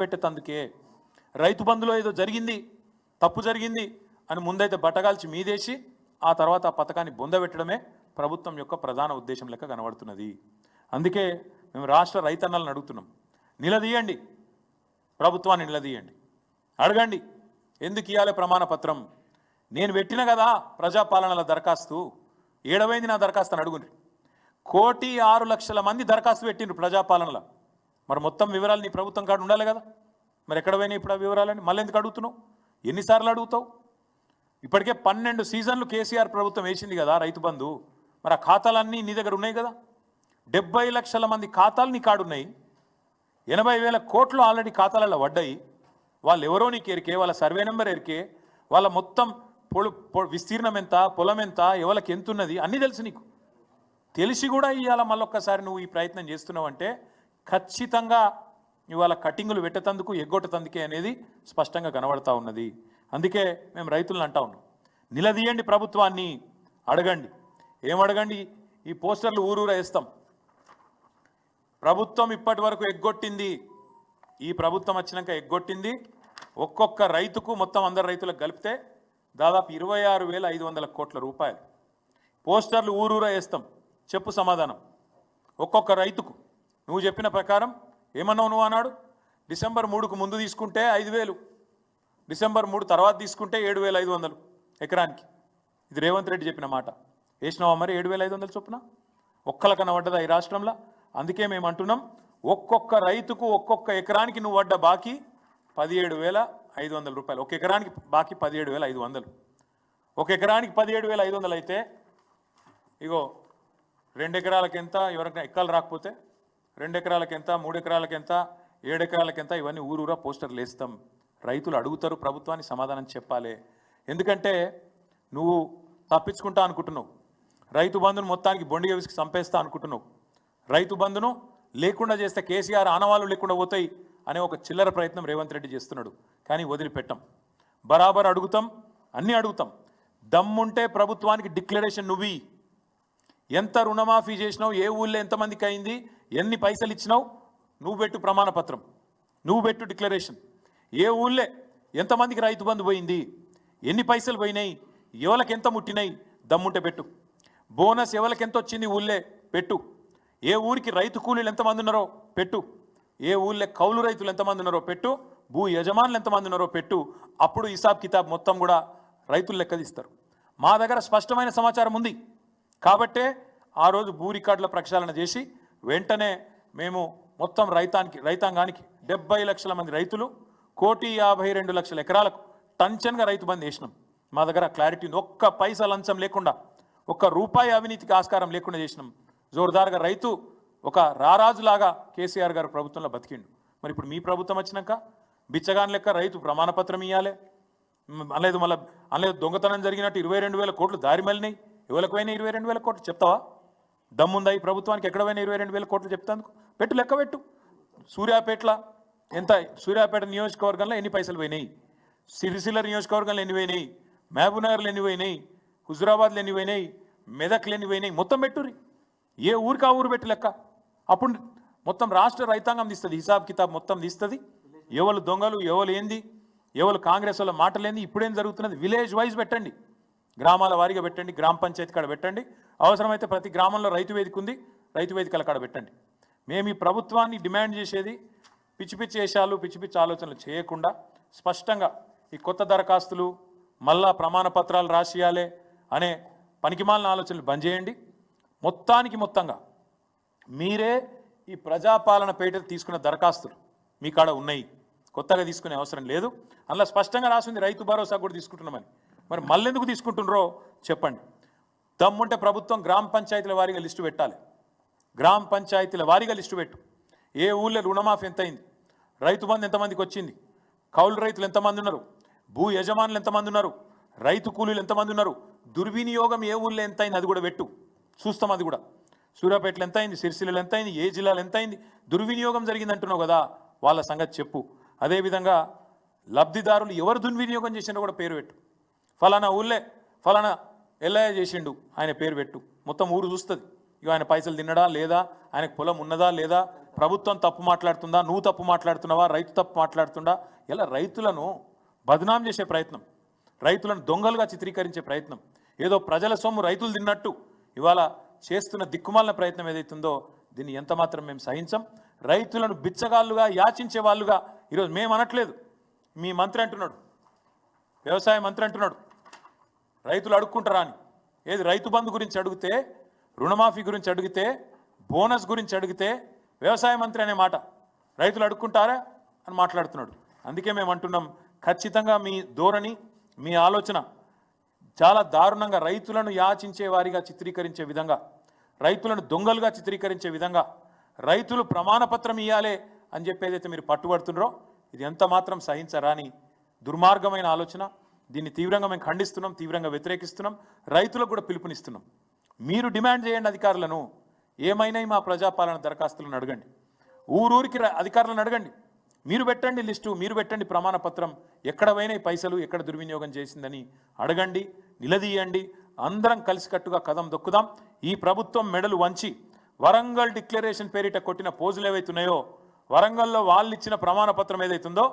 పెట్టేందుకే రైతు బంధులో ఏదో జరిగింది, తప్పు జరిగింది అని ముందైతే బట్టగాల్చి మీదేసి ఆ తర్వాత ఆ పథకాన్ని బొందబెట్టడమే ప్రభుత్వం యొక్క ప్రధాన ఉద్దేశం లెక్క కనబడుతున్నది. అందుకే మేము రాష్ట్ర రైతన్నలను అడుగుతున్నాం, నిలదీయండి, ప్రభుత్వాన్ని నిలదీయండి, అడగండి ఎందుకు ఇవ్వాలి ప్రమాణ పత్రం. నేను పెట్టిన కదా ప్రజాపాలనల దరఖాస్తు, ఏడవైంది నా దరఖాస్తు అని అడుగుండ్రి. 1,06,00,000 మంది దరఖాస్తు పెట్టిండ్రు ప్రజాపాలనలో. మరి మొత్తం వివరాలు నీ ప్రభుత్వం కాడ ఉండాలి కదా. మరి ఎక్కడ పోయినాయి ఇప్పుడు ఆ వివరాలని? మళ్ళీ ఎందుకు అడుగుతున్నావు? ఎన్నిసార్లు అడుగుతావు? ఇప్పటికే 12 సీజన్లు కేసీఆర్ ప్రభుత్వం వేసింది కదా రైతు బంధు. మరి ఆ ఖాతాలన్నీ నీ దగ్గర ఉన్నాయి కదా. 70 లక్షల మంది ఖాతాలు నీ కాడున్నాయి. 80,000 కోట్లు ఆల్రెడీ ఖాతాలలో పడ్డాయి. వాళ్ళు ఎవరో నీకు ఎరికే, వాళ్ళ సర్వే నెంబర్ ఎరికే, వాళ్ళ మొత్తం విస్తీర్ణం ఎంత, పొలం ఎంత, ఎవరికి ఎంత ఉన్నది అన్నీ తెలుసు నీకు. తెలిసి కూడా ఇవాళ మళ్ళొక్కసారి నువ్వు ఈ ప్రయత్నం చేస్తున్నావు అంటే ఖచ్చితంగా ఇవాళ కటింగులు పెట్టేందుకు ఎగ్గొట్టేందుకే అనేది స్పష్టంగా కనబడతా ఉన్నది. అందుకే మేము రైతులను అంటా ఉన్నాం, నిలదీయండి ప్రభుత్వాన్ని, అడగండి. ఏమడగండి? ఈ పోస్టర్లు ఊరూరా వేస్తాం. ప్రభుత్వం ఇప్పటి వరకు ఎగ్గొట్టింది, ఈ ప్రభుత్వం వచ్చినాక ఎగ్గొట్టింది ఒక్కొక్క రైతుకు మొత్తం అందరు రైతులకు కలిపితే దాదాపు 26,500 కోట్ల రూపాయలు. పోస్టర్లు ఊరూరా వేస్తాం. చెప్పు సమాధానం ఒక్కొక్క రైతుకు. నువ్వు చెప్పిన ప్రకారం ఏమన్నావు? నువ్వు అన్నాడు డిసెంబర్ 3కు ముందు తీసుకుంటే 5,000, డిసెంబర్ 3 తర్వాత తీసుకుంటే 7,500 ఎకరానికి. ఇది రేవంత్ రెడ్డి చెప్పిన మాట. వేసినావా మరి 7,500 చొప్పున? ఒక్కలకన్నా పడ్డదా ఈ రాష్ట్రంలో? అందుకే మేము అంటున్నాం, ఒక్కొక్క రైతుకు ఒక్కొక్క ఎకరానికి నువ్వు పడ్డ బాకీ 17,500 రూపాయలు. ఒక ఎకరానికి బాకీ 17,500. ఒక ఎకరానికి 17,500 అయితే ఇగో 2 ఎకరాలకు ఎంత, ఎవరికైనా ఎక్కలు రాకపోతే 2 ఎకరాలకు ఎంత, 3 ఎకరాలకు ఎంత, 7 ఎకరాలకు ఎంత, ఇవన్నీ ఊరూరా పోస్టర్లు వేస్తాం. రైతులు అడుగుతారు, ప్రభుత్వానికి సమాధానం చెప్పాలి. ఎందుకంటే నువ్వు తప్పించుకుంటా అనుకుంటున్నావు, రైతు బంధును మొత్తానికి బొండిగా విసికి చంపేస్తా అనుకుంటున్నావు. రైతు బంధును లేకుండా చేస్తే కేసీఆర్ ఆనవాళ్ళు లేకుండా పోతాయి అనే ఒక చిల్లర ప్రయత్నం రేవంత్ రెడ్డి చేస్తున్నాడు. కానీ వదిలిపెట్టాం, బరాబర్ అడుగుతాం, అన్నీ అడుగుతాం. దమ్ముంటే ప్రభుత్వానికి డిక్లరేషన్ నువ్వు ఎంత రుణమాఫీ చేసినావు, ఏ ఊళ్ళో ఎంతమందికి అయింది, ఎన్ని పైసలు ఇచ్చినావు, నువ్వు పెట్టు ప్రమాణపత్రం, నువ్వు పెట్టు డిక్లరేషన్. ఏ ఊళ్ళో ఎంతమందికి రైతు బంధు పోయింది, ఎన్ని పైసలు పోయినాయి, ఎవరికి ఎంత ముట్టినాయి, దమ్ముంటే పెట్టు. బోనస్ ఎవరికి ఎంత వచ్చింది ఊళ్ళే పెట్టు. ఏ ఊరికి రైతు కూలీలు ఎంతమంది ఉన్నారో పెట్టు. ఏ ఊళ్ళో కౌలు రైతులు ఎంతమంది ఉన్నారో పెట్టు. భూ యజమానులు ఎంతమంది ఉన్నారో పెట్టు. అప్పుడు హిసాబ్ కితాబ్ మొత్తం కూడా రైతులు లెక్కదిస్తారు. మా దగ్గర స్పష్టమైన సమాచారం ఉంది కాబట్టే ఆ రోజు భూ రికార్డుల ప్రక్షాళన చేసి వెంటనే మేము మొత్తం రైతాంగానికి 70 లక్షల మంది రైతులు 1,52,00,000 ఎకరాలకు టంచన్గా రైతు బంద్ చేసినాం. మా దగ్గర క్లారిటీ ఉంది. ఒక్క పైసా లంచం లేకుండా, ఒక్క రూపాయి అవినీతికి ఆస్కారం లేకుండా చేసినాం. జోరుదారుగా రైతు ఒక రారాజులాగా కేసీఆర్ గారు ప్రభుత్వంలో బతికిండు. మరి ఇప్పుడు మీ ప్రభుత్వం వచ్చినాక బిచ్చగాన్ లెక్క రైతు ప్రమాణపత్రం ఇవ్వాలి అనలేదు దొంగతనం జరిగినట్టు 22,000 కోట్లు దారి మళ్ళినాయి. ఎవరికి పోయినా 22,000 కోట్లు చెప్తావా? దమ్ముందా ఈ ప్రభుత్వానికి? ఎక్కడ పోయినా 22,000 కోట్లు చెప్తాందుకు పెట్టు, లెక్క పెట్టు. సూర్యాపేటలో ఎంత, సూర్యాపేట నియోజకవర్గంలో ఎన్ని పైసలు పోయినాయి, సిరిసిల్ల నియోజకవర్గంలో ఎన్ని పోయినాయి, మహబూబ్నగర్లో ఎన్ని పోయినాయి, హుజురాబాద్లో ఎన్ని పోయినాయి, మెదక్లు ఎన్ని పోయినాయి, మొత్తం పెట్టుర్రి. ఏ ఊరికి ఆ ఊరు పెట్టి లెక్క. అప్పుడు మొత్తం రాష్ట్ర రైతాంగం తీస్తుంది, హిసాబ్ కితాబ్ మొత్తం తీస్తుంది. ఎవరు దొంగలు, ఎవరు ఏంది, ఎవరు కాంగ్రెస్ వాళ్ళ మాటలేంది, ఇప్పుడేం జరుగుతున్నది విలేజ్ వైజ్ పెట్టండి, గ్రామాల వారీగా పెట్టండి, గ్రామ పంచాయతీ కాడ పెట్టండి. అవసరమైతే ప్రతి గ్రామంలో రైతు వేదిక ఉంది, రైతు వేదికల కాడ పెట్టండి. మేము ఈ ప్రభుత్వాన్ని డిమాండ్ చేసేది పిచ్చి పిచ్చి వేషాలు, పిచ్చి పిచ్చి ఆలోచనలు చేయకుండా స్పష్టంగా ఈ కొత్త దరఖాస్తులు మళ్ళా ప్రమాణ పత్రాలు రాసియాలే అనే పనికిమాలిన ఆలోచనలు బంద్ చేయండి. మొత్తంగా మీరే ఈ ప్రజాపాలన పేట తీసుకున్న దరఖాస్తులు మీ కాడ ఉన్నాయి, కొత్తగా తీసుకునే అవసరం లేదు. అందులో స్పష్టంగా రాసింది రైతు భరోసా కూడా తీసుకుంటున్నామని. మరి మళ్ళెందుకు తీసుకుంటున్నారో చెప్పండి. దమ్ముంటే ప్రభుత్వం గ్రామ పంచాయతీల వారీగా లిస్టు పెట్టాలి. గ్రామ పంచాయతీల వారీగా లిస్టు పెట్టు. ఏ ఊళ్ళో రుణమాఫీ ఎంత అయింది, రైతు బంధు ఎంతమందికి వచ్చింది, కౌలు రైతులు ఎంతమంది ఉన్నారు, భూ యజమానులు ఎంతమంది ఉన్నారు, రైతు కూలీలు ఎంతమంది ఉన్నారు, దుర్వినియోగం ఏ ఊళ్ళో ఎంత అయింది అది కూడా పెట్టు, చూస్తాం. అది కూడా సూర్యాపేటలో ఎంత అయింది, సిరిసిల్లలో ఎంత అయింది, ఏ జిల్లాలో ఎంత అయింది, దుర్వినియోగం జరిగింది అంటున్నావు కదా, వాళ్ళ సంగతి చెప్పు. అదేవిధంగా లబ్ధిదారులు ఎవరు దుర్వినియోగం చేసిండో కూడా పేరు పెట్టు. ఫలానా ఊళ్ళే ఫలానా ఎల్లయ్య చేసిండు ఆయన పేరు పెట్టు. మొత్తం ఊరు చూస్తుంది. ఇక ఆయన పైసలు తిన్నడా లేదా, ఆయనకు పొలం ఉన్నదా లేదా, ప్రభుత్వం తప్పు మాట్లాడుతుందా, నువ్వు తప్పు మాట్లాడుతున్నావా, రైతు తప్పు మాట్లాడుతుందా? ఇలా రైతులను బదనాం చేసే ప్రయత్నం, రైతులను దొంగలుగా చిత్రీకరించే ప్రయత్నం, ఏదో ప్రజల సొమ్ము రైతులు తిన్నట్టు ఇవాళ చేస్తున్న దిక్కుమాలిన ప్రయత్నం ఏదైతుందో దీన్ని ఎంత మాత్రం మేము సహించం. రైతులను బిచ్చగాళ్ళుగా యాచించే వాళ్ళుగా ఈరోజు మేము అనట్లేదు, మీ మంత్రి అంటున్నాడు, వ్యవసాయ మంత్రి అంటున్నాడు రైతులు అడుక్కుంటారా అని. ఏది రైతు బంధు గురించి అడిగితే, రుణమాఫీ గురించి అడిగితే, బోనస్ గురించి అడిగితే వ్యవసాయ మంత్రి అనే మాట రైతులు అడుక్కుంటారా అని మాట్లాడుతున్నాడు. అందుకే మేము అంటున్నాం, ఖచ్చితంగా మీ ధోరణి, మీ ఆలోచన చాలా దారుణంగా రైతులను యాచించే వారిగా చిత్రీకరించే విధంగా, రైతులను దొంగలుగా చిత్రీకరించే విధంగా, రైతులు ప్రమాణపత్రం ఇవ్వాలే అని చెప్పేదైతే మీరు పట్టుబడుతున్నారో ఇది ఎంత మాత్రం సహించరాని దుర్మార్గమైన ఆలోచన. దీన్ని తీవ్రంగా మేము ఖండిస్తున్నాం, తీవ్రంగా వ్యతిరేకిస్తున్నాం, రైతులకు కూడా పిలుపునిస్తున్నాం. మీరు డిమాండ్ చేయండి అధికారులను, ఏమైనా మా ప్రజాపాలన దరఖాస్తులను అడగండి, ఊరూరికి అధికారులను అడగండి, మీరు పెట్టండి లిస్టు, మీరు పెట్టండి ప్రమాణపత్రం, ఎక్కడ పోయినా ఈ పైసలు ఎక్కడ దుర్వినియోగం చేసిందని అడగండి, నిలదీయండి. అందరం కలిసికట్టుగా కదం దొక్కుదాం. ఈ ప్రభుత్వం మెడలు వంచి వరంగల్ డిక్లరేషన్ పేరిట కొట్టిన పోజులు ఏవైతున్నాయో, వరంగల్లో వాళ్ళు ఇచ్చిన ప్రమాణపత్రం ఏదైతుందో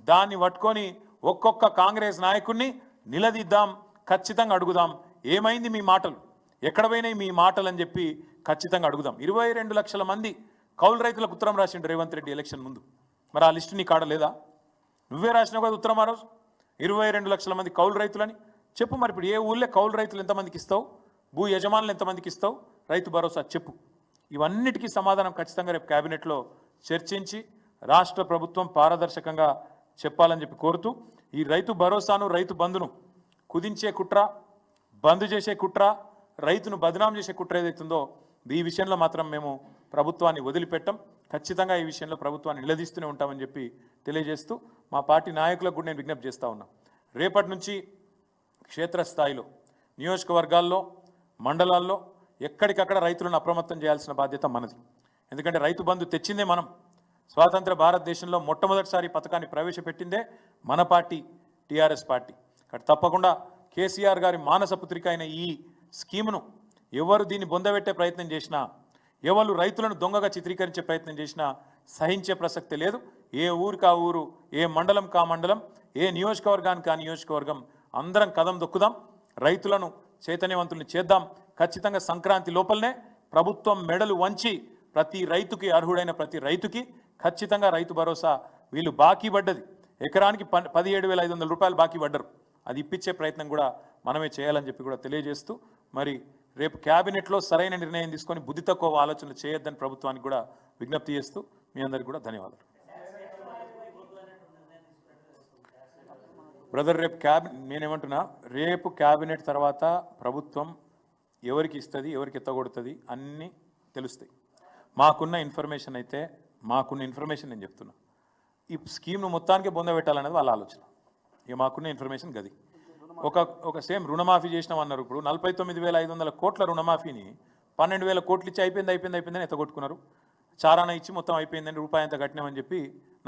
దాన్ని పట్టుకొని ఒక్కొక్క కాంగ్రెస్ నాయకుడిని నిలదీద్దాం, ఖచ్చితంగా అడుగుదాం, ఏమైంది మీ మాటలు, ఎక్కడ పోయినాయి మీ మాటలు అని చెప్పి ఖచ్చితంగా అడుగుదాం. 22 లక్షల మంది కౌలు రైతులకు ఉత్తరం రాసిండు రేవంత్ రెడ్డి ఎలక్షన్ ముందు. మరి ఆ లిస్టు నీ కాడ లేదా? నువ్వే రాసినావు కదా ఉత్తరం ఆ రోజు, 22 లక్షల మంది కౌలు రైతులని చెప్పు. మరి ఇప్పుడు ఏ ఊళ్ళో కౌలు రైతులు ఎంతమందికి ఇస్తావు, భూ యజమానులు ఎంతమందికి ఇస్తావు, రైతు భరోసా చెప్పు. ఇవన్నిటికీ సమాధానం ఖచ్చితంగా రేపు కేబినెట్లో చర్చించి రాష్ట్ర ప్రభుత్వం పారదర్శకంగా చెప్పాలని చెప్పి కోరుతూ, ఈ రైతు భరోసాను, రైతు బంధును కుదించే కుట్ర, బంద్ చేసే కుట్ర, రైతును బదనాం చేసే కుట్ర ఏదైతుందో ఈ విషయంలో మాత్రం మేము ప్రభుత్వాన్ని వదిలిపెట్టం. ఖచ్చితంగా ఈ విషయంలో ప్రభుత్వాన్ని నిలదీస్తూనే ఉంటామని చెప్పి తెలియజేస్తూ, మా పార్టీ నాయకులకు కూడా నేను విజ్ఞప్తి చేస్తూ ఉన్నా, రేపటి నుంచి క్షేత్రస్థాయిలో నియోజకవర్గాల్లో, మండలాల్లో ఎక్కడికక్కడ రైతులను అప్రమత్తం చేయాల్సిన బాధ్యత మనది. ఎందుకంటే రైతు బంధు తెచ్చిందే మనం, స్వాతంత్ర భారతదేశంలో మొట్టమొదటిసారి పథకాన్ని ప్రవేశపెట్టిందే మన పార్టీ, టీఆర్ఎస్ పార్టీ. కాబట్టి తప్పకుండా కేసీఆర్ గారి మానస పుత్రిక అయిన ఈ స్కీమును ఎవరు దీన్ని బొందబెట్టే ప్రయత్నం చేసినా, ఎవరు రైతులను దొంగగా చిత్రీకరించే ప్రయత్నం చేసినా సహించే ప్రసక్తి లేదు. ఏ ఊరికి ఆ ఊరు, ఏ మండలం కా మండలం, ఏ నియోజకవర్గానికి ఆ నియోజకవర్గం అందరం కదం దొక్కుదాం, రైతులను చైతన్యవంతుల్ని చేద్దాం. ఖచ్చితంగా సంక్రాంతి లోపలనే ప్రభుత్వం మెడలు వంచి ప్రతి రైతుకి, అర్హుడైన ప్రతి రైతుకి ఖచ్చితంగా రైతు భరోసా, వీళ్ళు బాకీ పడ్డది ఎకరానికి 17,500 రూపాయలు బాకీ పడ్డరు, అది ఇప్పించే ప్రయత్నం కూడా మనమే చేయాలని చెప్పి కూడా తెలియజేస్తూ, మరి రేపు క్యాబినెట్లో సరైన నిర్ణయం తీసుకొని బుద్ధి తక్కువ ఆలోచనలు చేయొద్దని ప్రభుత్వానికి కూడా విజ్ఞప్తి చేస్తూ మీ అందరికీ కూడా ధన్యవాదాలు. బ్రదర్, రేపు నేనేమంటున్నా, రేపు క్యాబినెట్ తర్వాత ప్రభుత్వం ఎవరికి ఇస్తుంది, ఎవరికి ఎత్తగొడుతుంది అన్నీ తెలుస్తాయి. మాకున్న ఇన్ఫర్మేషన్ నేను చెప్తున్నా, ఈ స్కీమ్ను మొత్తానికి బొందబెట్టాలనేది వాళ్ళ ఆలోచన. ఇక మాకున్న ఇన్ఫర్మేషన్ గది. ఒక సేమ్ రుణమాఫీ చేసినామన్నారు. ఇప్పుడు 49,500 కోట్ల రుణమాఫీని 12,000 కోట్లు ఇచ్చి అయిపోయిందని ఎత్తగొట్టుకున్నారు. చారాన ఇచ్చి మొత్తం అయిపోయిందని, రూపాయి అంత కట్టినామని చెప్పి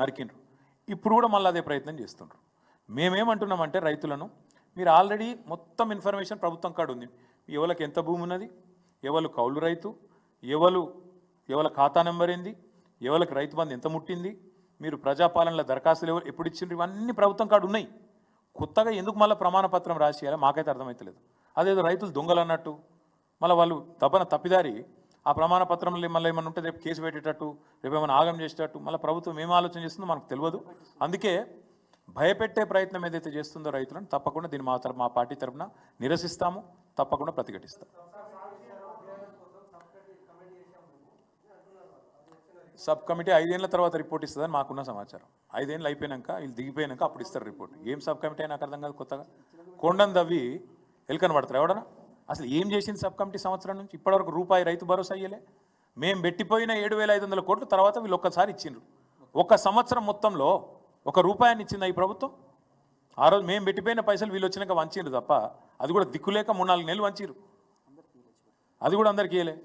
నరికిండ్రు. ఇప్పుడు కూడా మళ్ళీ అదే ప్రయత్నం చేస్తుండ్రు. మేమేమంటున్నామంటే, రైతులను మీరు ఆల్రెడీ మొత్తం ఇన్ఫర్మేషన్ ప్రభుత్వం కాడ ఉంది, ఎవరికి ఎంత భూమి ఉన్నది, ఎవరు కౌలు రైతు, ఎవరి ఖాతా నెంబర్ ఏంది, ఎవరికి రైతు బంధు ఎంత ముట్టింది, మీరు ప్రజాపాలనలో దరఖాస్తులు ఎప్పుడు ఇచ్చిండ్రు, ఇవన్నీ ప్రభుత్వం కాడ ఉన్నాయి. కొత్తగా ఎందుకు మళ్ళీ ప్రమాణపత్రం రాసియాలో మాకైతే అర్థమవుతలేదు. అదేదో రైతులు దొంగలు అన్నట్టు మళ్ళీ వాళ్ళు తప్పిదారి ఆ ప్రమాణపత్రంలో మళ్ళీ ఏమైనా ఉంటే రేపు కేసు పెట్టేటట్టు, రేపు ఏమైనా ఆగం చేసేటట్టు మళ్ళీ ప్రభుత్వం ఏం ఆలోచన చేస్తుందో మనకు తెలియదు. అందుకే భయపెట్టే ప్రయత్నం ఏదైతే చేస్తుందో రైతులను, తప్పకుండా దీన్ని మా పార్టీ తరఫున నిరసిస్తాము, తప్పకుండా ప్రతిఘటిస్తాం. సబ్ కమిటీ 5 ఏళ్ల తర్వాత రిపోర్ట్ ఇస్తుందని మాకున్న సమాచారం. 5 ఏళ్ళు అయిపోయినాక, వీళ్ళు దిగిపోయినాక అప్పుడు ఇస్తారు రిపోర్ట్. ఏం సబ్ కమిటీ నాకు అర్థం కాదు. కొత్తగా కొండను దవ్వి ఎలుకని పడతారు ఎవడన్నా? అసలు ఏం చేసింది సబ్ కమిటీ సంవత్సరం నుంచి ఇప్పటివరకు? రూపాయి రైతు భరోసా అయ్యలే. మేము పెట్టిపోయిన 7,500 కోట్లు తర్వాత వీళ్ళు ఒక్కసారి ఇచ్చిండ్రు. ఒక సంవత్సరం మొత్తంలో ₹1 ఇచ్చిందా ఈ ప్రభుత్వం? ఆ రోజు మేము పెట్టిపోయిన పైసలు వీళ్ళు వచ్చినాక వంచిండ్రు తప్ప, అది కూడా దిక్కులేక 3-4 నెలలు వంచిరు, అది కూడా అందరికీ ఇయ్యలే.